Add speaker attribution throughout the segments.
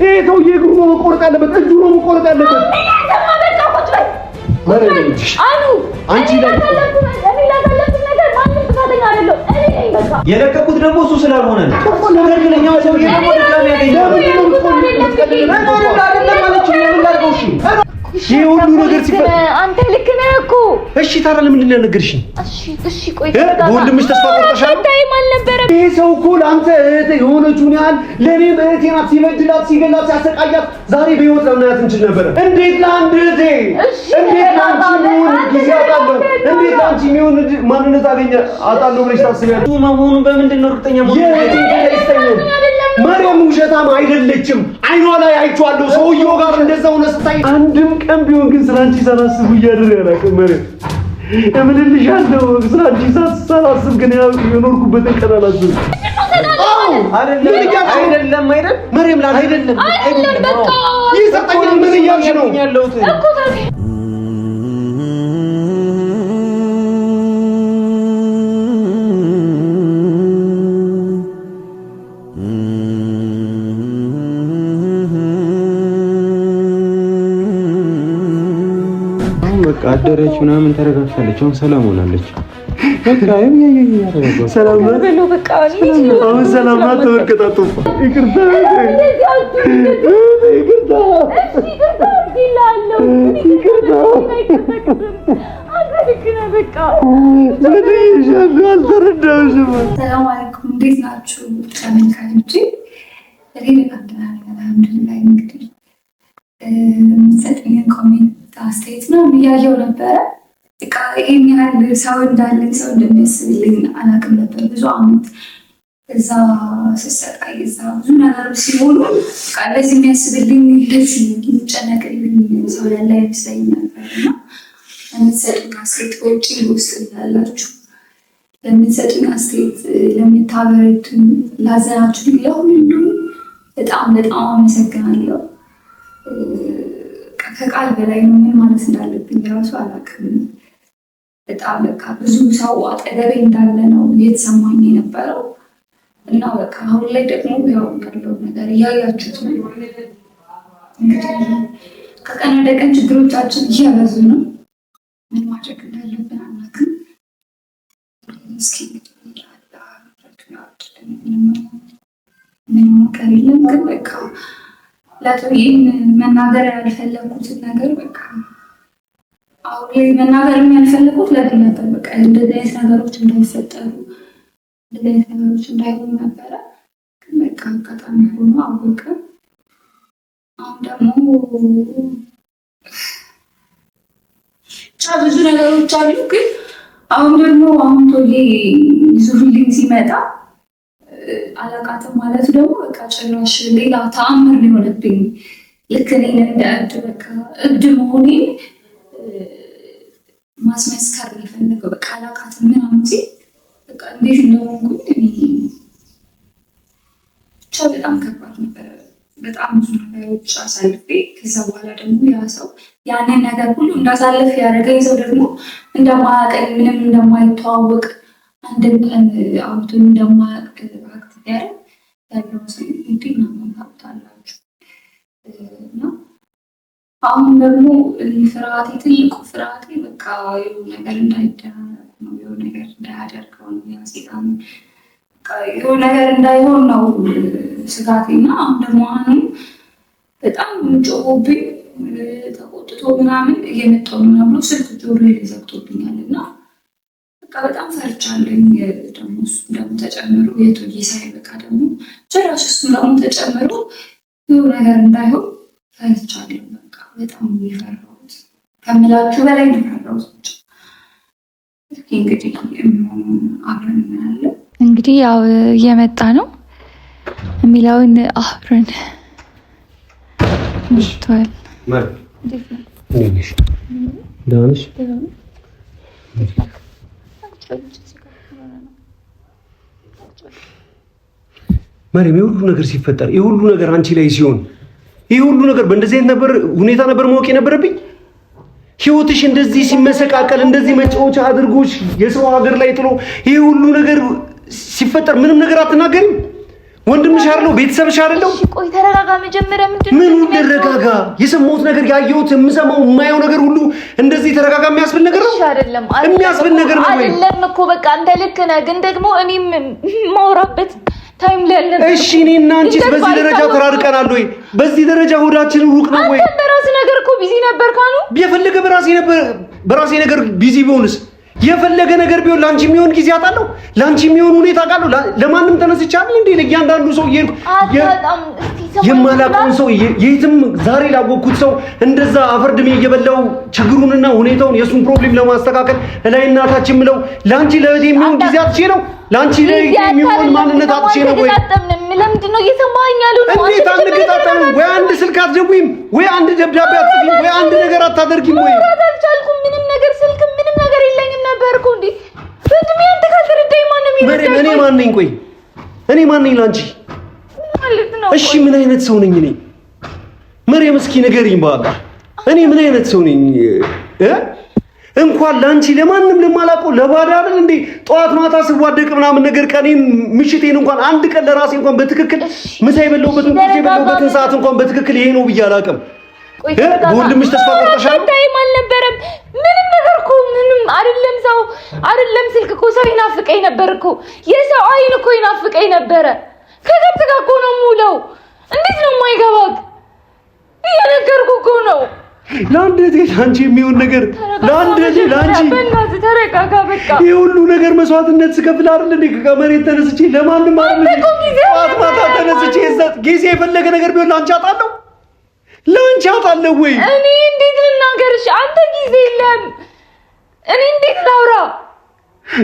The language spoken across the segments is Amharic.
Speaker 1: ይሄ ሰውዬ እግሩ ነው መቆረጥ ያለበት፣ እጁ ነው መቆረጥ ያለበት።
Speaker 2: አኑ አንቺ
Speaker 3: የለቀቁት ደግሞ እሱ ስላልሆነ ነው። ለምንኛው ሰውዬ ደግሞ ድጋሚ ያገኛል።
Speaker 1: ይሄ ሁሉ ነገር ሲፈጠር
Speaker 2: አንተ ልክ ነህ እኮ።
Speaker 1: እሺ ታዲያ ለምንድን ነው ያልነገርሽኝ?
Speaker 2: እሺ ቆይ
Speaker 1: ወንድምሽ ተስፋ ቆርጠሻል? ይሄ ሰው እኮ ለአንተ እህት የሆነችውን ያህል ለእኔም እህቴ ናት። ሲበድላት፣ ሲገላት፣ ሲያሰቃያት ዛሬ በህይወት ለምናያት እንችል ነበረ። እንዴት ለአንድ እህቴ እንዴት ለአንቺ የሚሆን ጊዜ አጣለሁ? እንዴት ለአንቺ የሚሆን ማንነት አጣለሁ ብለሽ ታስቢያለሽ?
Speaker 3: መሆኑን በምንድን ነው እርግጠኛ
Speaker 1: ማርያም ውሸታም አይደለችም። አይኗ ላይ አይቼዋለሁ። ሰውየው ጋር እንደዛው ነው ስታይ አንድም ቀን ቢሆን ግን ስላንቺ ሳላስብ እያደረ ያላቀም ማርያም እምልልሻለሁ። ስላንቺ ሳላስብ ግን የኖርኩበትን ቀን አላስብም።
Speaker 3: አይደለም
Speaker 1: ማርያም ላይ አይደለም
Speaker 2: በቃ
Speaker 1: ይሰጠኛል። ምን እያልሽ ነው
Speaker 3: ያለሁት? በቃ አደረች ምናምን ተረጋግታለች። አሁን ሰላም ሆናለች። በቃ
Speaker 1: ሰላም ነው። በቃ አሁን ሰላም ናት። ተወርቀጣጡ ይቅርታ
Speaker 4: ሰላም አለይኩም። እንዴት ናችሁ ተመልካቾቼ? እኔ በጣም ደህና ነኝ አልሐምዱሊላህ። እንግዲህ የምትሰጡኝን ኮሜንት አስተያየት ነው እያየሁ ነበረ። በቃ ይሄን ያህል ሰው እንዳለኝ ሰው እንደሚያስብልኝ አላውቅም ነበር። ብዙ አመት እዛ ስሰቃይ እዛ ብዙ ነገሮች ሲሆኑ በቃ እንደዚህ የሚያስብልኝ እንደዚህ የሚጨነቅልኝ ሰው ያለ አይመስለኝም ነበር እና ለምትሰጡኝ አስተያየት በውጭ ውስጥ ላላችሁ ለምትሰጡኝ አስተያየት ለምታበረቱኝ፣ ላዘናችሁ ለሁሉም በጣም በጣም አመሰግናለሁ። ከቃል በላይ ነው። ምን ማለት እንዳለብኝ ራሱ አላውቅም። በጣም በቃ ብዙ ሰው አጠገቤ እንዳለ ነው የተሰማኝ የነበረው እና በቃ አሁን ላይ ደግሞ ያው ያለው ነገር እያያችሁት ነው። እንግዲህ ከቀን ወደ ቀን ችግሮቻችን እያበዙ ነው። ምን ማድረግ እንዳለብን አናውቅም። እስኪ ምን ነገር የለም ግን በቃ ለቶይን መናገር ያልፈለኩትን ነገር በቃ አሁን ላይ መናገር ያልፈለኩት ለምን ነበር በቃ እንደዚህ አይነት ነገሮች እንዳይፈጠሩ እንደዚህ አይነት ነገሮች እንዳይሆኑ ነበረ። ግን በቃ አጋጣሚ ሆኖ አወቀ። አሁን ደግሞ ብዙ ነገሮች አሉ። ግን አሁን ደግሞ ቶዬ ይዞልኝ ሲመጣ አላቃተም ማለቱ ደግሞ በቃ ጭራሽ ሌላ ተአምር ሊሆንብኝ ልክ እኔን እንደ እብድ በቃ እብድ መሆኔን ማስመስከር የፈለገው በቃ አላቃተም ምናምን ሲል በቃ እንዴት እንደሆንኩኝ ብቻ በጣም ከባድ ነበረ። በጣም ብዙ ነገሮች አሳልፌ ከዛ በኋላ ደግሞ ያ ሰው ያንን ነገር ሁሉ እንዳሳልፍ ያደረገኝ ሰው ደግሞ እንደማያውቀኝ ምንም እንደማይተዋወቅ አንድም ቀን አውቶን እንደማያውቅ አክት ያደረግ ያለው ሰው እንዴት ነው ታውቃላችሁ? እና አሁን ደግሞ ፍርሃቴ ትልቁ ፍርሃቴ በቃ የሆነ ነገር እንዳይደረግ ነው፣ የሆነ ነገር እንዳያደርገው ነው፣ ያሴጣን የሆነ ነገር እንዳይሆን ነው ስጋቴና አሁን ደግሞ በጣም ጮሆብኝ ተቆጥቶ ምናምን እየመጣሁ ነው ብሎ ስልክ ጆሮዬ ላይ ዘግቶብኛልና በቃ በጣም ፈርቻለኝ። ደግሞ ደግሞ ተጨምሮ የቶዬ ሳይበቃ ደግሞ ጭራሽ እሱ ደግሞ ተጨምሮ የሆነ ነገር እንዳይሆን ፈርቻለሁ። በቃ በጣም የፈራሁት ከምላችሁ በላይ ነው የፈራሁት። እንግዲህ አብረን እናያለን።
Speaker 2: እንግዲህ ያው እየመጣ ነው የሚለውን አብረን ምሽቷል።
Speaker 1: ማርያም የሁሉ ነገር ሲፈጠር የሁሉ ነገር አንቺ ላይ ሲሆን ይሄ ሁሉ ነገር በእንደዚህ አይነት ነበር ሁኔታ ነበር ማወቅ የነበረብኝ። ህይወትሽ እንደዚህ ሲመሰቃቀል እንደዚህ መጫወቻ አድርጎሽ የሰው ሀገር ላይ ጥሎ ይሄ ሁሉ ነገር ሲፈጠር ምንም ነገር አትናገሪም? ወንድምሽ አይደለው? ቤተሰብሽ አይደለው?
Speaker 2: ቆይ ተረጋጋ። መጀመሪያ
Speaker 1: ምን ተረጋጋ? የሰማሁት ነገር ያየሁት የምሰማው የማየው ነገር ሁሉ እንደዚህ ተረጋጋ የሚያስብል ነገር ነው?
Speaker 2: አይደለም
Speaker 1: የሚያስብል ነገር ነው ወይ?
Speaker 2: አይደለም እኮ በቃ አንተ ልክ ነህ፣ ግን ደግሞ እኔም ማውራበት ታይም ላይ አለ።
Speaker 1: እሺ እኔና አንቺስ በዚህ ደረጃ ተራርቀናል ወይ? በዚህ ደረጃ ሆዳችን ሩቅ ነው ወይ?
Speaker 2: አንተ በራስህ ነገር እኮ ቢዚ ነበር ካኑ
Speaker 1: የፈለገ በራሴ ነገር ቢዚ ቢሆንስ የፈለገ ነገር ቢሆን ላንቺ የሚሆን ጊዜ አጣለሁ፣ ላንቺ የሚሆን ሁኔታ አጣለሁ። ለማንም ተነስቻለሁ እንዴ? ለእያንዳንዱ ሰው የማላውቀውን ሰው የትም ዛሬ ላወቅኩት ሰው እንደዛ አፈርድሜ እየበላው ችግሩንና ሁኔታውን የሱን ፕሮብሌም ለማስተካከል ላይ እናታችን ምለው ላንቺ ለእህቴ የሚሆን ጊዜ አጥቼ ነው? ላንቺ ለእህቴ የሚሆን ማንነት አጥቼ ነው ወይ?
Speaker 2: ለምንድን ነው እየሰማኸኝ ያለው?
Speaker 1: እንዴት አንገጣጣንም? ወይ አንድ ስልክ አትደውይም? ወይ አንድ ደብዳቤ አትጽፊም? ወይ አንድ ነገር አታደርጊም? ወይ
Speaker 2: አልቻልኩም። ምንም ነገር ስልክ ምንም ነገር የለኝም ነበር እኮ እንዴ። በእድሜ አንተ ካልተረዳኝ ማንም ይረዳኝ?
Speaker 1: እኔ ማን ነኝ? ቆይ እኔ ማን ነኝ ላንቺ?
Speaker 2: ማለት ነው።
Speaker 1: እሺ ምን አይነት ሰው ነኝ እኔ? መሬም እስኪ ንገሪኝ በቃ። እኔ ምን አይነት ሰው ነኝ? እንኳን ላንቺ ለማንም ለማላውቀው ለባዳ አይደል እንዴ ጧት ማታ ስዋደቅ ምናምን ነገር ቀኔን ምሽቴን እንኳን አንድ ቀን ለራሴ እንኳን በትክክል ምሳ የበላሁበትን ቁርስ የበላሁበትን ሰዓት እንኳን በትክክል ይሄ ነው ብዬ አላውቅም። በወንድምሽ ተስፋ ቆርጠሻል?
Speaker 2: ታይም አልነበረም ምንም ነገር እኮ ምንም አይደለም። ሰው አይደለም ስልክ እኮ ሰው ይናፍቀኝ ነበር እኮ የሰው አይን እኮ ይናፍቀኝ ነበረ። ከገብት ጋር እኮ ነው የምውለው። እንዴት ነው የማይገባክ? እየነገርኩ እኮ ነው።
Speaker 1: ለአንድ እህቴ ለአንቺ የሚሆን ነገር ለአንድ እህቴ ለአንቺ
Speaker 2: በእናትህ ተረጋጋ በቃ።
Speaker 1: ይሄ ሁሉ ነገር መስዋዕትነት ስከፍል አይደል እንዴ ከመሬት ተነስቼ ለማንም አይደል ጧት ማታ ተነስቼ ጊዜ የፈለገ ነገር ቢሆን ለአንቺ አጣለሁ ለአንቺ አጣለሁ ወይ?
Speaker 2: እኔ እንዴት ልናገርሽ? አንተ ጊዜ የለም። እኔ እንዴት ላውራ?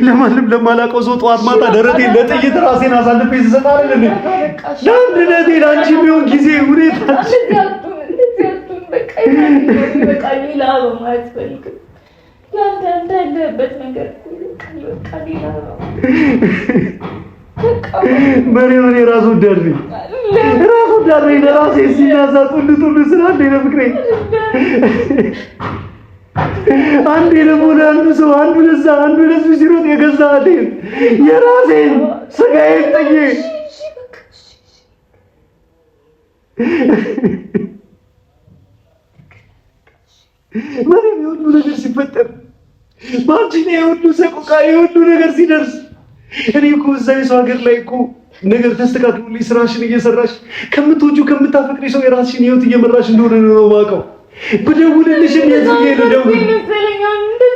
Speaker 1: ለማንም ለማላውቀው ሰው ጧት ማታ ደረቴን ለጥይት ራሴን አሳልፌ ስሰጥ አይደል እንዴ ለአንድ እህቴ ለአንቺ የሚሆን ጊዜ ሁኔታ
Speaker 2: በቃ ሌላ በማያስፈልግም ያንተ ያለበት ነገር በቃ ሌላ ነው።
Speaker 1: መሪውን የራሱ ወዳድ ነኝ ለራሴ ሲናሳጡ ልጡሉ ስላለኝ ነው ፍቅሬ። አንዴ ደግሞ ለአንዱ ሰው አንዱ ለዛ አንዱ ለሱ ሲሮጥ የገዛቴን የራሴን ስጋዬን ጥዬ የሁሉ ነገር ሲፈጠር ባንቺ ላይ የሁሉ ሰቆቃ የሁሉ ነገር ሲደርስ እኔ እኮ እዛ የሰው ሀገር ላይ እኮ ነገር ተስተካክሎልኝ ስራሽን እየሰራሽ ከምትወጂው ከምታፈቅሪ ሰው የራስሽን ህይወት እየመራሽ እንደሆነ ነው የማውቀው። ብደውልልሽ የትዬ ልደውል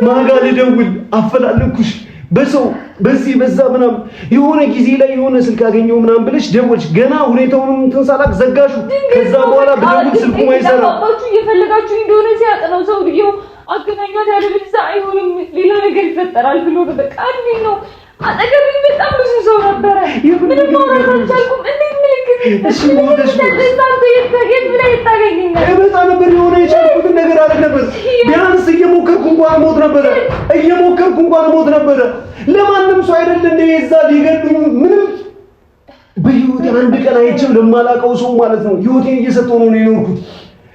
Speaker 1: ማጋ ልደውል አፈላለኩሽ በሰው በዚህ በዛ ምናምን የሆነ ጊዜ ላይ የሆነ ስልክ አገኘው ምናምን ብለሽ ደወልሽ። ገና ሁኔታውንም ትንሳላክ ዘጋሹ። ከዛ በኋላ ብደውል ስልኩ ማይሰራ
Speaker 2: እየፈለጋችሁ እንደሆነ ሲያጠናው ሰውዬው አገናኛት ያለብዛ አይሆንም ሌላ ነገር ይፈጠራል ብሎ ነው በቃ እንዴ ነው አጠገቤ በጣም ብዙ ሰው ነበረ። ምንም ማውራት አልቻልኩም። እንዴት ምልክት
Speaker 1: እሺ ሞተሽ
Speaker 2: የታገኘኝ
Speaker 1: እመጣ ነበር የሆነ የቻልኩትን ነገር አለ ነበር። ቢያንስ እየሞከርኩ እንኳን ሞት ነበረ። ለማንም ሰው አይደል እንደ የዛ ሊገሉኝ ምንም በህይወቴ አንድ ቀን አይቼው ለማላውቀው ሰው ማለት ነው ህይወቴን እየሰጠው ነው የኖርኩት።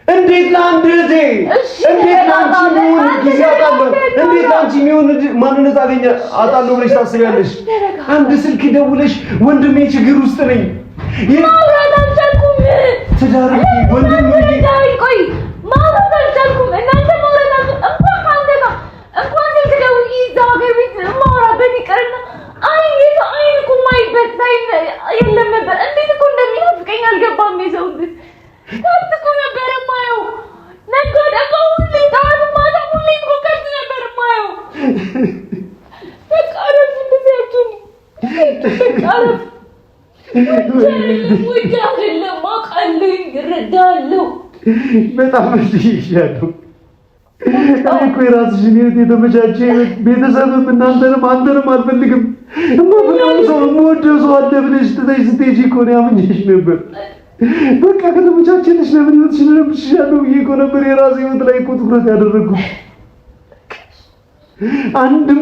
Speaker 1: እንዴት ለአንድ እህቴ እንዴት ለአንቺ የሚሆን ጊዜ አጣለሁ? እንዴት ለአንቺ የሚሆን ማንነት አጣለሁ ብለሽ ታስቢያለሽ? አንድ ስልክ ደውለሽ ወንድሜ ችግር ውስጥ ነኝ
Speaker 2: ማውራት አልቻልኩም።
Speaker 1: ትዳር ወንድሜ
Speaker 2: ቆይ ማውራት አልቻልኩም። እናንተ ማውራት እንኳን ከአንተ ጋር እንኳን ስልክ ደውዬ እዛ ሀገር ቤት ማውራበት ይቀርና አይን እኮ የማይበት ታይም የለም ነበር። እንዴት እኮ እንደሚናፍቀኝ አልገባም። የሰው ከብት እኮ ነበር የማየው። ነጋ ደግሞ ሁሌ ጠዋት ማታ ሁሌ እኮ ከብት ነበር የማየው። በቃ እረፍ፣ እንደዚህ አትሁን። በቃ እረፍ። ውድ አይደለም አውቃለሁ፣ እረዳለሁ።
Speaker 1: በጣም ይሻለው። እኔ እኮ የራስሽን ህይወት የተመቻቸ ቤተሰብም እናንተንም አንተንም አልፈልግም። እማፈቅረው ሰው የምወደው ሰው አለ ብለሽ ትተሽ ስትሄጂ እኮ ነው ያምኜሽ ነበር። በቃ ከተመቻቸልሽ ለምን ህይወትሽን ረብሽሻለሁ ብዬ እኮ ነበር የራሴ ህይወት ላይ እኮ ትኩረት ያደረግኩት። አንድም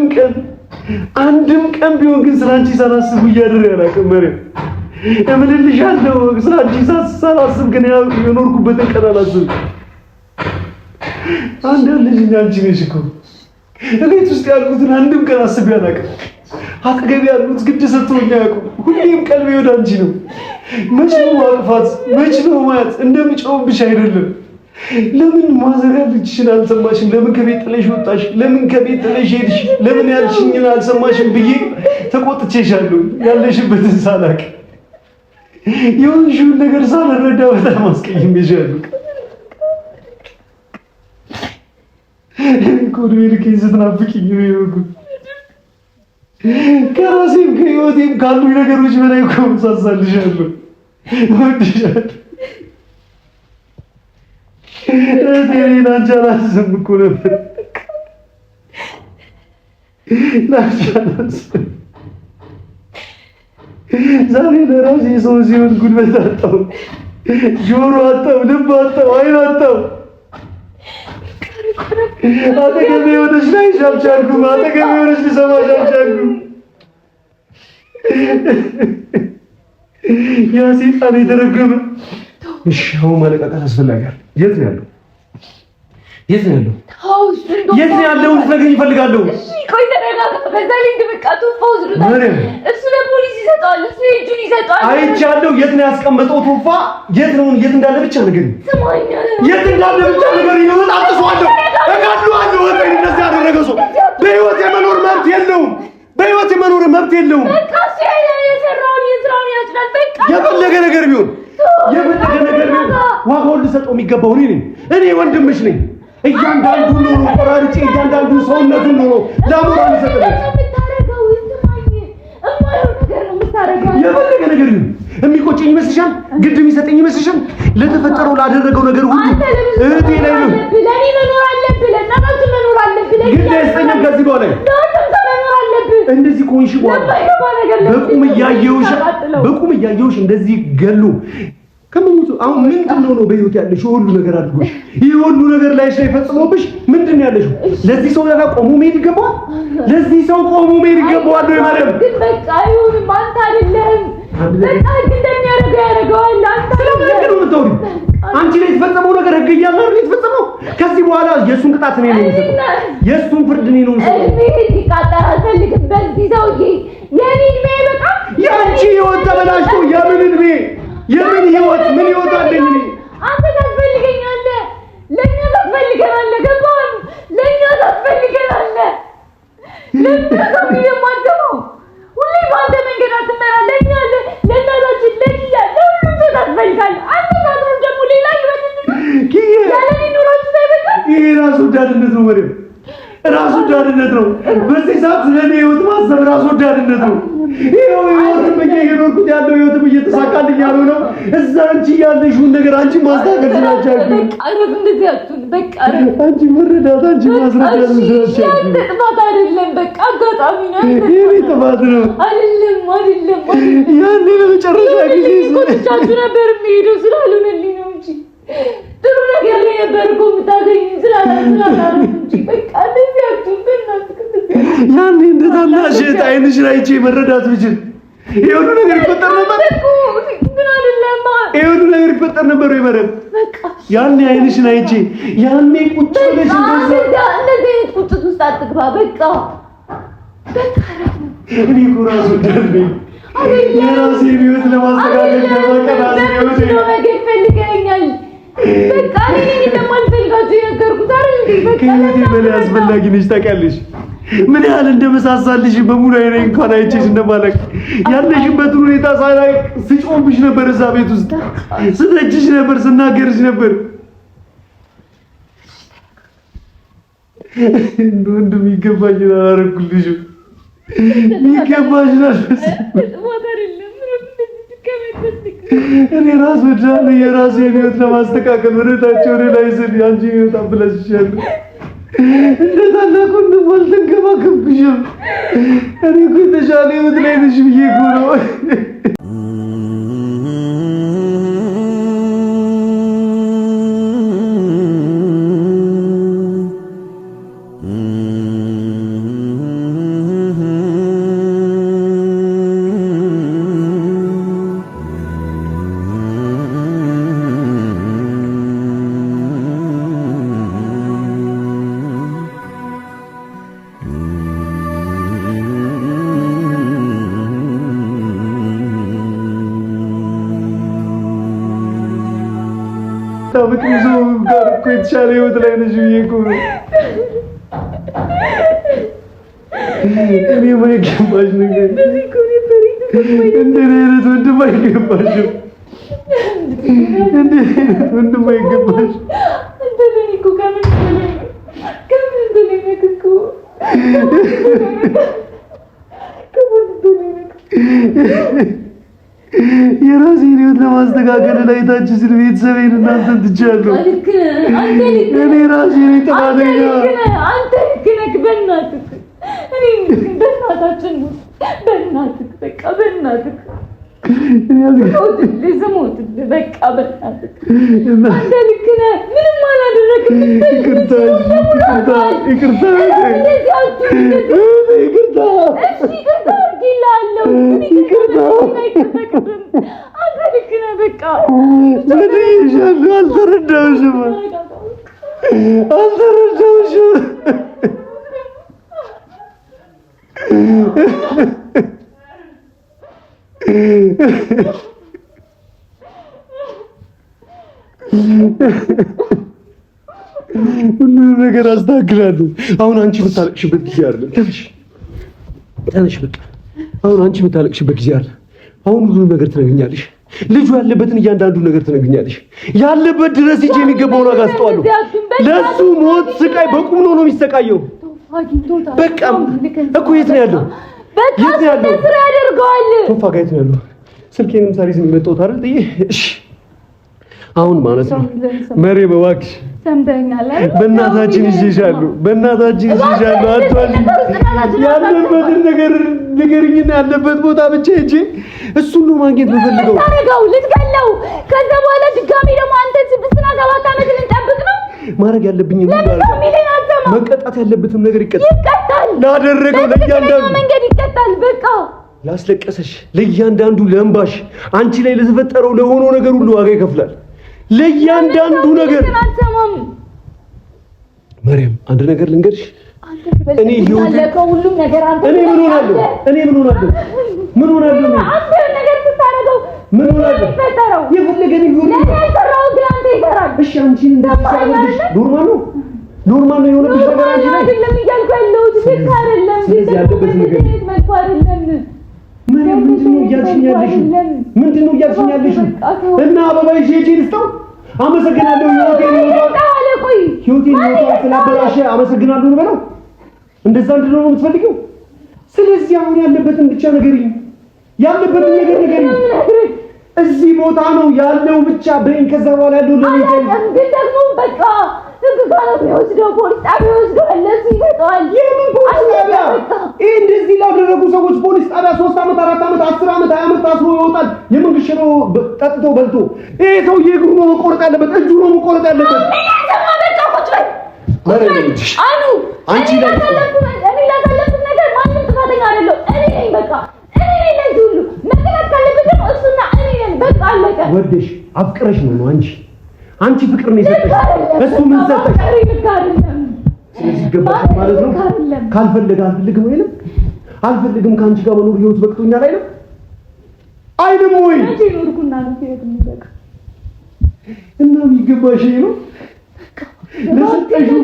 Speaker 1: ቀን ቢሆን ግን ስላንቺ ሳላስብ እያደረ ያላቅም መሬት እምልልሻለሁ። ስላንቺ ሳላስብ ግን የኖርኩበትን ቀን አላስብም። አንድ ልጅ አንቺ ነሽ እኮ እቤት ውስጥ ያሉትን አንድም ቀን አስቤ አላውቅም። አጠገቤ ያሉት ግድ ሰጥቶኝ አያውቁም። ሁሌም ቀልቤ ወደ አንቺ ነው። መች ነው ማቅፋት? መች ነው ማለት እንደምጮህብሽ አይደለም። ለምን ማዘር ያለችሽን አልሰማሽም? ለምን ከቤት ጥለሽ ወጣሽ? ለምን ከቤት ጥለሽ ሄድሽ? ለምን ያልሽኝን አልሰማሽም ብዬ ተቆጥቼሻለሁ። ያለሽበትን ሳላቅ የሆንሽውን ነገር ሳልረዳ በጣም አስቀይሜሻለሁ። ኮድ ቤልክ ስትናፍቂኝ ነው የሆንኩት። ከራሴም ከህይወቴም ካሉ ነገሮች በላይ እኮ ሳሳልሻለሁ። እወድሻለሁ። እኔን አንቺ አላስብም እኮ ነበር። ለአንቺ አላስብም። ዛሬ ለራሴ ሰው ሲሆን ጉልበት አጣሁ፣ ጆሮ አጣሁ፣ ልብ አጣሁ፣ አይን አጣሁ። አጠገቤ ሆነሽ ላይሽ አልቻልኩም። አጠገቤ ሆነሽ ልሰማሽ አልቻልኩም። ያ ሴጣን የተረገመ። እሺ አሁን ማለቃቀስ አስፈላጊ። የት ነው ያለው? የት ነው ያለው? የት ነው ያለው? ልትነግሪኝ እፈልጋለሁ።
Speaker 2: እሺ ቆይ ተረጋጋ። በዛ ላይ እንደበቃቱ ፖዝ ሩታል። እሱ ለፖሊስ ይሰጣል። እሱ እጁን ይሰጣል።
Speaker 1: አይቻለሁ። የት ነው ያስቀመጠው ቶፋ? የት ነው? የት እንዳለ ብቻ ንገሪኝ። የት እንዳለ ብቻ ንገሪኝ። ነው አጥቷለሁ፣ እጋድለዋለሁ። ወጣ እንደዚህ ያደረገ ሰው በህይወት የመኖር መብት የለውም። በህይወት የመኖር መብት የለውም።
Speaker 2: በቃ ሲያይ የሰራውን የስራውን ያጭላል። በቃ
Speaker 1: የፈለገ ነገር ቢሆን ዋጋውን ልሰጠው የሚገባው እኔ ወንድምሽ ነኝ። እያንዳንዱ ነው ቆራርጬ እያንዳንዱ ሰውነቱን ነው ለአሞራ ልሰጥለት። የፈለገ ነገር ቢሆን የሚቆጨኝ ይመስልሻል? ግድ የሚሰጠኝ ይመስልሻል? ለተፈጠረው ላደረገው ነገር ሁሉ እህቴ ላይ ነው። ለኔ መኖር አለብህ፣ ለእናታችሁ መኖር አለብህ። ግድ አይሰጠኝም ከዚህ በኋላ እንደዚህ ኮንሽ በኋላ በቁም እያየሁሽ እንደዚህ ገሉ ከመሞቱ አሁን ምንድነው ነው በህይወት ያለሽ ሁሉ ነገር አድርጎሽ ይሄ ሁሉ ነገር ላይሽ ላይ ፈጽሞብሽ ምንድነው ያለሽው? ለዚህ ሰው ነገር ቆሞ መሄድ ይገባዋል። ለዚህ ሰው ቆሞ መሄድ ይገባዋል ወይ ማለት
Speaker 2: ግን በቃ ይሁን። አንተ አይደለም በቃ እንደሚያደርገው ያደርገዋል። አንተ
Speaker 1: ስለምን ነው የምትወሪው? አንቺ ላይ የተፈጸመው ነገር ህግ እያለ አይደል የተፈጸመው? ከዚህ በኋላ የእሱን ቅጣት እኔ ነኝ የምሰጠው። የእሱን ፍርድ እኔ ነው የምሰጠው።
Speaker 2: እድሜ እንዲቃጠል አልፈልግም በዚህ ሰውዬ። የኔ እድሜ በቃ
Speaker 1: ያንቺ ህይወት ተበላሽቶ የምን እድሜ የምን ህይወት ምን ህይወት አለኝ እኔ?
Speaker 2: አንተ ታስፈልገኛለህ፣ ለእኛ ታስፈልገናለህ። ገባህ? ለእኛ ታስፈልገናለህ። ለእኛ ሰው የማትገባው ሁሌ በአንተ መንገድ አትመራ። ለእኛ ለእናታችን ለእኛ ለሁሉም ሰው ታስፈልጋለህ። አንተ ሳትኖር ደግሞ ሌላ ህይወት ያለኔ ኑሮች ሳይበቃ
Speaker 1: ይሄ ራስ ወዳድነት ነው። መሪም ራስ ወዳድነት ነው። በዚህ ሰዓት ስለኔ ህይወት ማሰብ ራስ ወዳድነት ነው። ይሄው ህይወትም እየኖርኩት ያለው ህይወትም እየተሳካልኝ ያለው ነው። እዛ አንቺ ያለሽውን ነገር አንቺ ማስተካከል ስላልቻልሽ
Speaker 2: በቃ አረፍ እንደዚህ አትሁን። በቃ አረፍ
Speaker 1: አንቺ መረዳት አንቺ ማስረዳት ስላልቻልሽ
Speaker 2: ያንተ ጥፋት አይደለም። በቃ አጋጣሚ ነው።
Speaker 1: የኔ ጥፋት ነው።
Speaker 2: አይደለም
Speaker 1: ያኔ ለመጨረሻ ጊዜ
Speaker 2: ቆጥቻችሁ ነበር የሚሄደው ስላልሆነልኝ ነው እንጂ ጥሩ ነገር ላይ ነበር እኮ የምታገኝ ስላላረፍ እንጂ በቃ እንደዚህ አትሁን።
Speaker 1: ያኔ እንደ ታናሽ አይንሽን አይቼ መረዳት ብችል ይሄ ሁሉ ነገር ይፈጠር ነበር።
Speaker 2: ግን አይደለም
Speaker 1: ይሄ ሁሉ ነገር ይፈጠር ነበር ወይ መረብ? ያኔ አይንሽን አይቼ ያኔ ቁጭ ብለሽ
Speaker 2: እንደዚህ ቁጭት ውስጥ አትግባ። በቃ
Speaker 1: እኔ እኮ ራስ ወዳድ ነኝ። የራሴን ህይወት ለማስተካከል ለማቀናት ነው
Speaker 2: ነገር ፈልገኛል። በቃ እኔ እንደማልፈልጋችሁ የነገርኩት አይደል እንዴ? በቃ
Speaker 1: ከህይወቴ በላይ አስፈላጊ ነሽ። ታውቂያለሽ ምን ያህል እንደመሳሳልሽ በሙሉ አይኔ እንኳን አይቼሽ እንደማለቅ ያለሽበት ሁኔታ ሳላይ ስጮምብሽ ነበር። እዛ ቤት ውስጥ ስተችሽ ነበር፣ ስናገርሽ ነበር። እንደወንድም ይገባኛል አላደረኩልሽም። ይገባኛል እኔ ራስ ወዳለ የራሴን ህይወት ለማስተካከል ወደታቸው ላይ ስል ያንቺ ህይወት አብላሽሻለሁ። እንደ ታላቅ ወንድም አልተንከባከብሽም። እኔ እኮ የተሻለ ህይወት ላይ ነሽ ብዬ እኮ ነው። ታብቅ ይዞ ጋር እኮ የተሻለ ህይወት ላይ ነሽ ብዬ እኮ ነው። እኔ የማይገባሽ ነገር እንደኔ አይነት ወንድም አይገባሽም። እንደኔ አይነት ወንድም አይገባሽም።
Speaker 2: እንደኔ እኮ ከምን እንደኔ እኮ
Speaker 1: የራሴን ህይወት ለማስተካከል ላይ ታች ስል ቤተሰቤን እናንተን ትቻለሁ። እኔ ራሴ ነኝ ጥፋተኛ።
Speaker 2: አንተ ልክ ነህ። በእናትህ እኔ በእናታችን በእናትህ በቃ በእናትህ ልዝሞትልህ በቃ በእናትህ አንተ ልክ ነህ። ምንም አላደረግም።
Speaker 1: ይቅርታ ይቅርታ አልተረዳሁሽም። ሁሉንም ነገር አስተካክላለሁ። አሁን አንቺ የምታለቅሽበት ጊዜ አይደለም። ተነሽ በቃ። አሁን አንቺ የምታለቅሽበት ጊዜ አይደለም። አሁን ሁሉንም ነገር ትነግኛለሽ። ልጁ ያለበትን እያንዳንዱ ነገር ትነግኛለሽ። ያለበት ድረስ ሂጅ የሚገባውን ዋጋ አስጠዋለሁ። ለሱ ሞት ስቃይ በቁም ነው የሚሰቃየው። በቃ እኮ የት ነው ያለው? የት ነው ያለው?
Speaker 2: ስራ ያደርገዋል።
Speaker 1: ቶፋ ጋር የት ነው ያለው? ስልኬንም ሳሪዝ የሚመጣው ታረል ጥዬ እሺ አሁን ማለት ነው መሬም እባክሽ
Speaker 2: ሰምተኛል አይደል?
Speaker 1: በእናታችን ይዤሻለሁ፣ በእናታችን ይዤሻለሁ። አትዋል ያለበትን ነገር ንገሪኝና ያለበት ቦታ ብቻ ሂጅ። እሱን ነው ማግኘት የምፈልገው።
Speaker 2: ታረጋው ልትገለው። ከዛ በኋላ ድጋሚ ደግሞ አንተ 6 እና 7 ዓመት ልንጠብቅ ነው።
Speaker 1: ማድረግ ያለብኝ ምን አድርጋ መቀጣት ያለበትም ነገር
Speaker 2: ይቀጣል።
Speaker 1: ላደረገው ለእያንዳንዱ
Speaker 2: መንገድ ይቀጣል። በቃ
Speaker 1: ላስለቀሰሽ ለእያንዳንዱ ለእንባሽ አንቺ ላይ ለተፈጠረው ለሆነው ነገር ሁሉ ዋጋ ይከፍላል። ለእያንዳንዱ ነገር መሪያም አንድ ነገር ልንገርሽ። እኔ ህይወት
Speaker 2: ሁሉም ነገር አንተ
Speaker 1: እኔ ምን ሆናለሁ? ምን ሆናለሁ?
Speaker 2: አንተ ነገር ስታረገው
Speaker 1: ምን ሆናለሁ? የፈለገኝ ይሁን
Speaker 2: ለኔ ግን አንተ ይሰራል።
Speaker 1: እሺ አንቺን እንዳትሳለሽ ኖርማል ነው የሆነብሽ ነገር አንቺ ላይ
Speaker 2: አይደለም እያልኩ ያለሁት ልክ አይደለም።
Speaker 1: ስለዚህ ያለበት ነገር
Speaker 2: መልኩ አይደለም።
Speaker 1: ምንድነው እያልሽኝ ያለሽው? እና አበባ ይዤ ልስጠው? አመሰግናለሁ። ህይወቴን ስላበላሸ አመሰግናለሁ ልበለው? እንደዛ እንድነው የምትፈልጊው? ስለዚህ አሁን ያለበትን ብቻ ንገሪኝ። ያለበትን ነገር ንገሪኝ። እዚህ ቦታ ነው ያለው ብቻ በይኝ። ከዛ በኋላ ያለው ለኔ
Speaker 2: ግን ደግሞ በቃ ወስደው ፖሊስ ጣቢያ ወስደው ለሱ ይሰጠዋል።
Speaker 1: የምን ፖሊስ ጣቢያ? ይሄ እንደዚህ ላደረጉ ሰዎች ፖሊስ ጣቢያ 3 ዓመት 4 ዓመት 10 ዓመት 20 ዓመት ታስሮ ይወጣል። የመንግስት ሽሮ ጠጥቶ በልቶ ይሄ ሰውዬ እግሩ ነው መቆረጥ ያለበት፣ እጁ ነው መቆረጥ ያለበት። አንቺ ላይ
Speaker 2: ላሳለፍኩት ነገር ማንም ጥፋተኛ አይደለም። እኔ ነኝ በቃ እኔ ነኝ። ለዚህ ሁሉ መቀጣት ካለበት ደግሞ እሱና እኔ ነኝ። በቃ አለቀ።
Speaker 1: ወደሽ አፍቅረሽ ነው አንቺ ፍቅር ነው የሰጠሽ። እሱ ምን ሰጠሽ? ስለዚህ ገባሽ ማለት ነው። ካልፈለገ አልፈልግም አይልም። አልፈልግም ከአንቺ ጋር መኖር ህይወት በቅቶኛል አይልም ወይ? እና የሚገባሽ ነው ለሰጠሽው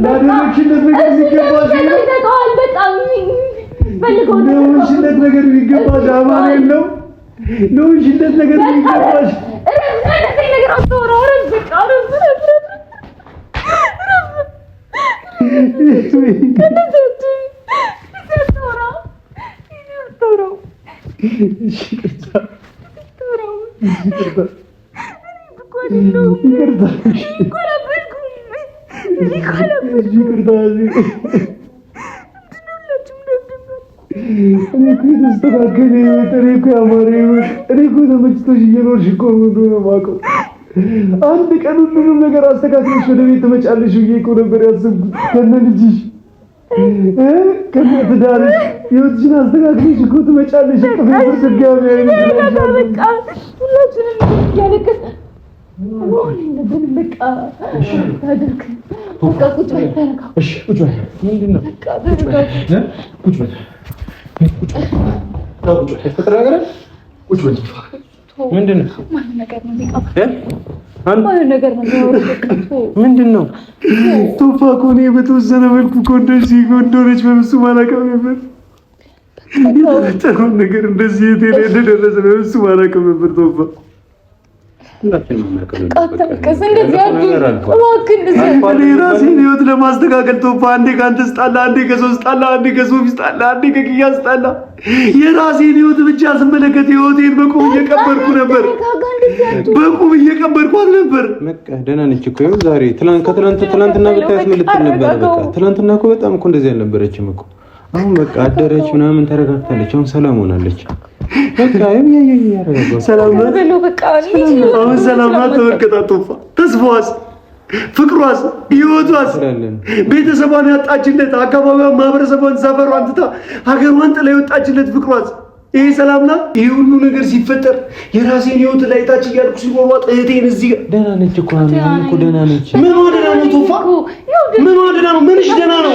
Speaker 1: ላደረግሽለት ነገር የሚገባሽ ነው። ለሆንሽለት ነገር የሚገባሽ አማን ነው። ለሆንሽለት ነገር የሚገባሽ እኔ እኮ የተስተካከለ ህይወት፣ እኔ እኮ ያማረ ህይወት፣ እኔ እኮ ተመችቶሽ እየኖርሽ እኮ ነው የማውቀው። አንድ ቀን ሁሉንም ነገር አስተካክለሽ ወደ ቤት ትመጫለሽ ብዬ እኮ ነበር ያሰብኩት። ከነ ልጅሽ ከነ ትዳርሽ ህይወትሽን አስተካክለሽ እኮ ትመጫለሽ። ጥፍር ድጋሚ አይነት
Speaker 2: በቃ ሁላችንም ያለቀስ ወን እንደምን በቃ ታድርግ። በቃ ቁጭ በል ተረጋ።
Speaker 1: እሺ ቁጭ በል። ምንድን ነው
Speaker 2: በቃ ተረጋ።
Speaker 1: ቁጭ በል ቁጭ በል። የተፈጠረ ነገር ቁጭ በል
Speaker 3: ምንድነው?
Speaker 2: ማን ነገር ነው የሚቀር?
Speaker 3: ማን
Speaker 2: ነገር ነው የሚወርቀው?
Speaker 3: ምንድነው?
Speaker 1: ቶፋ እኮ እኔ በተወሰነ መልኩ እኮ እንደዚህ እንደሆነች በፍጹም አላውቅም ነበር። የተፈጠረውን ነገር እንደዚህ እንደደረሰ በፍጹም አላውቅም ነበር ቶፋ። የራሴን ህይወት ለማስተካከል ቶፋ አንዴ ከአንተ ስጣላ፣ አንዴ ከሰው ስጣላ፣ አንዴ ከሶፊ ስጣላ፣ አንዴ ከኪያ ስጣላ፣ የራሴን ህይወት ብቻ ስመለከት ህይወቴን በቁም እየቀበርኩ ነበር። በቁም እየቀበርኳት ነበር።
Speaker 3: በቃ ደህና ነች እኮ ይኸው ዛሬ ትናንትና ብታያት ምን ልትል ነበር? በቃ ትናንትና እኮ በጣም እኮ እንደዚህ አልነበረችም እኮ። አሁን በቃ አደረች ምናምን ተረጋግታለች። አሁን ሰላም ሆናለች። በቃ
Speaker 1: ሰላም ናት። ተመልከታት ቶፋ፣ ተስፋዋስ፣ ፍቅሯስ፣ ህይወቷስ፣ ቤተሰቧን ያጣችለት፣ አካባቢዋን፣ ማህበረሰቧን፣ ሰፈሯን ትታ ሀገሯን ጥላ የወጣችለት ፍቅሯስ፣ ይሄ ሰላም ናት? ይሄ ሁሉ ነገር ሲፈጠር የራሴን ህይወት ላይ ታች እያልኩ ሲሯሯጥ እህቴን እዚህ ጋር
Speaker 3: ደህና ነች እኮ እኮ ደህና ነች።
Speaker 1: ምን ደህና ነው ቶፋ? ምን ደህና ነው? ምንሽ ደህና ነው?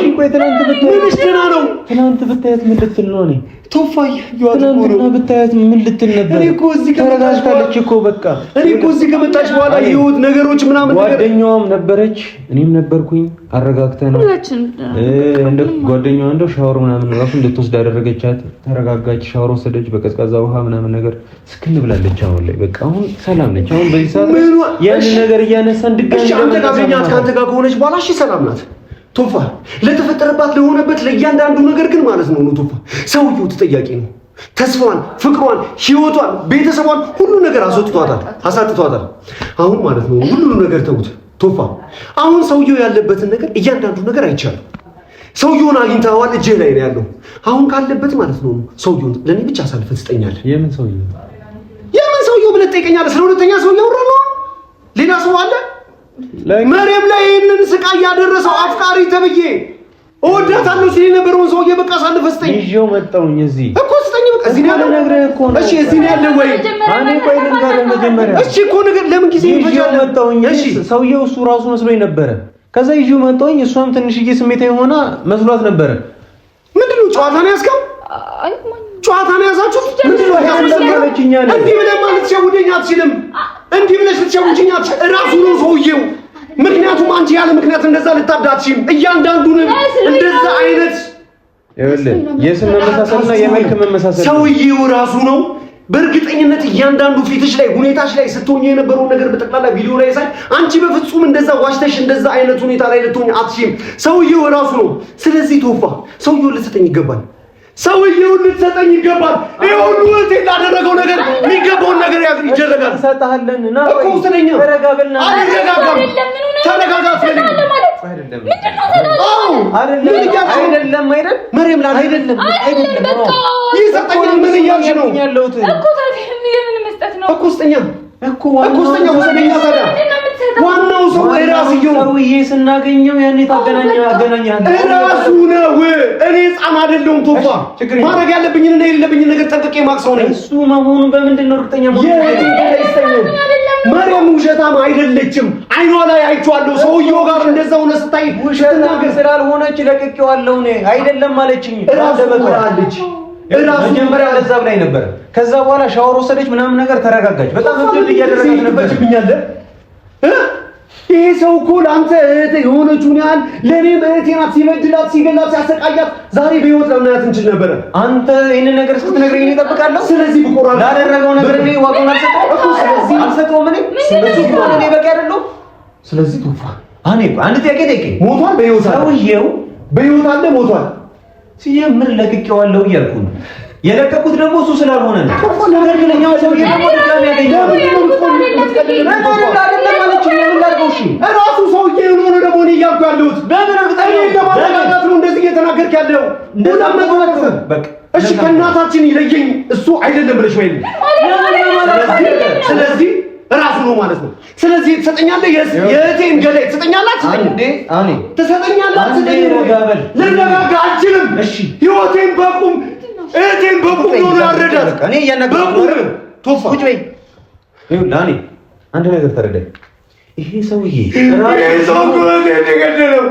Speaker 1: ምንሽ ደህና ነው?
Speaker 3: ትናንት ብታያት ምን ልትል ነው? እኔ
Speaker 1: ቶፋ
Speaker 3: ትናንትና ብታያት ምን ልትል ነበር?
Speaker 1: እኔ እኮ እዚህ
Speaker 3: ተረጋግታለች እኮ በቃ።
Speaker 1: እኔ እኮ እዚህ ከመጣች በኋላ የህይወት ነገሮች ምናምን
Speaker 3: ጓደኛዋም ነበረች እኔም ነበርኩኝ። አረጋግተን እንደ ጓደኛዋ እንደው ሻወር ምናምን ራሱ እንድትወስድ አደረገቻት። ተረጋጋች፣ ሻወር ወሰደች በቀዝቃዛ ውሃ ምናምን ነገር ስክን ብላለች። አሁን ላይ በቃ አሁን ሰላም ነች። አሁን በዚህ ሰዓት ያን ነገር እያነሳን ድጋሚ
Speaker 1: አንተ ጋር ገኛት ካንተ ጋር ከሆነች በኋላ እሺ ሰላም ናት ቶፋ። ለተፈጠረባት ለሆነበት ለእያንዳንዱ ነገር ግን ማለት ነው ቶፋ ሰውየው ተጠያቂ ነው። ተስፋዋን፣ ፍቅሯን፣ ህይወቷን፣ ቤተሰቧን ሁሉ ነገር አሳጥቷታል። አሁን ማለት ነው ሁሉ ነገር ተውት ቶፋ። አሁን ሰውየው ያለበትን ነገር እያንዳንዱ ነገር አይቻልም። ሰውየውን አግኝተዋል፣ እጅህ ላይ ነው ያለው። አሁን ካለበት ማለት ነው ሰውየውን ለኔ ብቻ አሳልፈህ ትሰጠኛለህ።
Speaker 3: የምን
Speaker 1: ሰውየው ብለህ ትጠይቀኛለህ? ስለ ሁለተኛ ሰውየው ነው። ሌላ ሰው አለ? መሬም ላይ ይሄንን ስቃይ ያደረሰው አፍቃሪ ተብዬ እወዳታለሁ ሲል የነበረውን ሰውዬ በቃ አሳልፈህ ስጠኝ።
Speaker 3: ይዤው መጣሁኝ እዚህ
Speaker 1: እኮ ስጠኝ። በቃ እዚህ ነው ያለው።
Speaker 3: ነግሬህ እኮ ነው።
Speaker 1: እሺ እዚህ ነው ያለው ወይ?
Speaker 3: እኔ ቆይ ልንገርህ መጀመሪያ።
Speaker 1: እሺ እኮ ነገር ለምን ጊዜ ይፈጃል?
Speaker 3: መጣሁኝ። እሺ ሰውዬው እሱ ራሱ መስሎኝ ነበረ። ከዛ ይዤው መጣሁኝ። እሷም ትንሽዬ ስሜታዊ ሆና መስሏት ነበረ።
Speaker 1: ምንድነው ጨዋታ ነው ያዝከው? ጨዋታ ነው ያዛችሁ? ምንድነው ያስመሰለችኛ? እንዲህ ብለህ ማለት ሸውደኝ አትችልም። እንዲህ ብለሽ ልትሸውጂኝ አትችልም። እራሱ ነው ሰውዬው። ምክንያቱም አንቺ ያለ ምክንያት እንደዛ ልታዳችም እያንዳንዱን እንደዛ አይነት
Speaker 3: የስም መመሳሰልና የመልክ መመሳሰል
Speaker 1: ሰውዬው ራሱ ነው። በእርግጠኝነት እያንዳንዱ ፊትሽ ላይ ሁኔታሽ ላይ ስትሆኚ የነበረውን ነገር በጠቅላላ ቪዲዮ ላይ ሳይ አንቺ በፍጹም እንደዛ ዋሽተሽ እንደዛ አይነት ሁኔታ ላይ ልትሆኚ አትችይም። ሰውዬው ራሱ ነው። ስለዚህ ቶፋ ሰውዬውን ልትሰጠኝ ይገባል። ይሄ ሁሉ ወጥ ያደረገው ነገር የሚገባውን ነገር ይደረጋል።
Speaker 3: እንሰጣለን እና
Speaker 1: እኮ ስለኛ
Speaker 3: ተረጋጋልና
Speaker 1: ተረጋጋ።
Speaker 3: አይደለም
Speaker 1: መሬም ላይ አይደለም ይሰጠኛል። ምን እያልሽ ነው
Speaker 2: እኮ? ታዲያ ምን መስጠት ነው
Speaker 1: እኮ? ስጠኛ እኮ ወሰደኛ ታዲያ ዋናው ሰው እራስየው
Speaker 3: ሰውዬ ስናገኘው ያኔ አገናኛለሁ
Speaker 1: እራሱ ነው። እኔ ሕፃን አይደለሁም ቶፋ። ማድረግ ያለብኝን እና የሌለብኝን ነገር ጠንቅቄ ማቅሰው ነኝ።
Speaker 3: እሱ መሆኑን በምንድን ነው እርግጠኛ
Speaker 1: ማርያም ውሸታም አይደለችም። አይኗ ላይ አይቼዋለሁ። ሰውየው ጋር እንደዛ ሆነ ስታይ
Speaker 3: ውሸታም ስላልሆነች ለቅቄዋለሁ። እኔ አይደለም ማለችኝ።
Speaker 1: እራሱ አለች
Speaker 3: መጀመሪያ ለዛ ብላኝ ነበር። ከዛ በኋላ ሻወር ወሰደች ምናምን ነገር ተረጋጋች። በጣም እንትን እያደረጋች ነበር።
Speaker 1: ይሄ ሰው እኮ ለአንተ እህት የሆነችውን ያህል ለእኔም እህቴ ናት። ሲበድላት፣ ሲገላት፣ ሲያሰቃያት ዛሬ በህይወት ላናያት እንችል ነበረ።
Speaker 3: አንተ ይሄንን ነገር ስትነግረኝ እኔ እጠብቃለሁ።
Speaker 1: ስለዚህ ብቆራ
Speaker 3: ላደረገው ነገር እኔ ዋጋውን አልሰጠውም። እኔ በቂ አይደለሁም።
Speaker 1: ስለዚህ ቶፋ
Speaker 3: አንድ ጥያቄ ጠይቀኝ።
Speaker 1: ሞቷል? በህይወት አለ?
Speaker 3: ሰውዬው
Speaker 1: በህይወት አለ? ሞቷል?
Speaker 3: ሲጀምር ለቅቄዋለሁ እያልኩ ነው። የለቀቁት ደግሞ እሱ ስላልሆነ ነው። ትክክለኛው ሰውዬ ደግሞ ድጋሚ ያገኘው
Speaker 1: እራሱ ሰውዬ ሆኖ ደግሞ እኔ እያልኩ ያለሁት ለማረጋጋት ነው። እንደዚህ እየተናገርክ ያለው እሺ፣ ከእናታችን ይለየኝ እሱ አይደለም ብለሽ ወይ? ስለዚህ እራሱ ነው ማለት ነው። ስለዚህ ትሰጠኛለህ? የእህቴን ገላይ ትሰጠኛላት? ትሰጠኛላት? ልረጋጋ አልችልም። ህይወቴን በቁም እህቴን በቁም ነው ያረዳት።
Speaker 3: እኔ እያናገርኩ
Speaker 1: ቶፋ
Speaker 3: ቁጭ በይ። ይኸውልህ አንድ ነገር ተረዳኝ። ይሄ ሰውዬ
Speaker 1: ሰው እህቴን የገደለው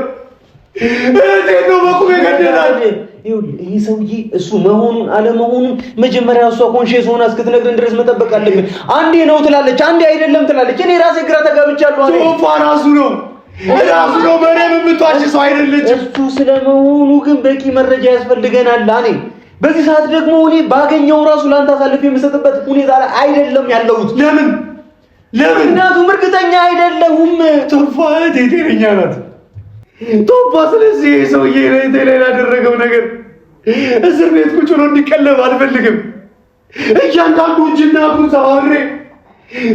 Speaker 1: እህቴን ነው በቁም የገደላት።
Speaker 3: ይሄ ሰውዬ እሱ መሆኑን አለመሆኑን መጀመሪያ እሷ ኮንሺየስ ሆና እስክትነግረን ድረስ መጠበቅ አለብን። አንዴ ነው ትላለች፣ አንዴ አይደለም ትላለች። እኔ ራሴ ግራ ተጋብቻለሁ።
Speaker 1: ቶፋ ራሱ ነው በሬም የምትዋሽ ሰው አይደለች።
Speaker 3: እሱ ስለመሆኑ ግን በቂ መረጃ ያስፈልገናል። እኔ በዚህ ሰዓት ደግሞ እኔ ባገኘው ራሱ ላንተ አሳልፌ የምሰጥበት ሁኔታ ላይ አይደለም ያለሁት።
Speaker 1: ለምን?
Speaker 3: ምክንያቱም እርግጠኛ አይደለሁም።
Speaker 1: ቶፋ ጤነኛ ናት። ቶፋ ስለዚህ ሰውዬ ላይ ያደረገው ነገር እስር ቤት ቁጭ ብሎ እንዲቀለብ አልፈልግም። እያንዳንዱ እጅና እግሩን ሰባብሬ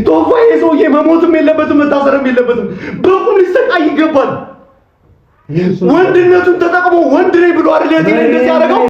Speaker 1: ቶፋ ሰውዬ መሞትም የለበትም መታሰርም የለበትም። በቁም ሊሰቃይ ይገባል። ወንድነቱን ተጠቅሞ ወንድ ነኝ ብሎ አይደል እንደዚህ ያደረገው።